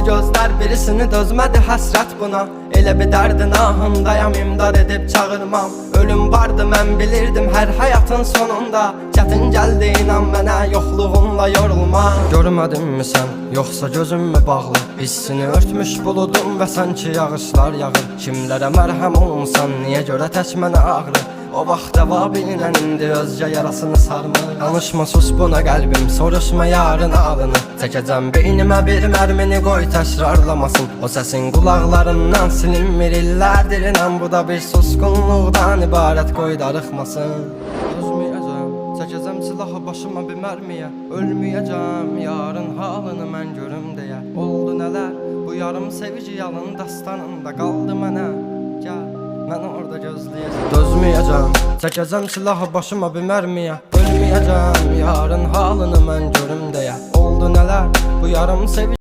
gözler, birisini dözmədi həsrət buna. Elə bir dərdin ahındayam, imdad edib çağırmam. Ölüm vardı, mən bilirdim hər həyatın sonunda. Çətin gəldi, inan mənə, yoxluğunla yorulma. Görmədinmi sən, yoxsa gözüm mü bağlı? Hissini örtmüş buludum və sanki yağışlar yağır. Kimlərə mərhəm olmusan, niyə görə tək mənə ağrı? O vaxt dava bilinən indi özcə yarasını sarmır. Danışma, sus buna qəlbim, soruşma yarın alını. Çəkəcəm beynimə bir mərmini, qoy təkrarlamasın. O səsin qulaqlarından silinmir illərdir, inan bu da bir susqunluqdan ibarət, qoy darıxmasın. Özməyəcəm, çəkəcəm silahı başıma bir mərmiyə. Ölməyəcəm, yarın halını mən görüm deyə. Oldu nələr, bu yarım sevici yalın dastanında qaldı mənə. Gəl, mən orada gözləyəcəm. Dözməyəcəm, çəkəcəm silahı başıma bir mərmiyə. Ölməyəcəm, yarın halını mən görüm deyə. Oldu nələr, bu yarım sevici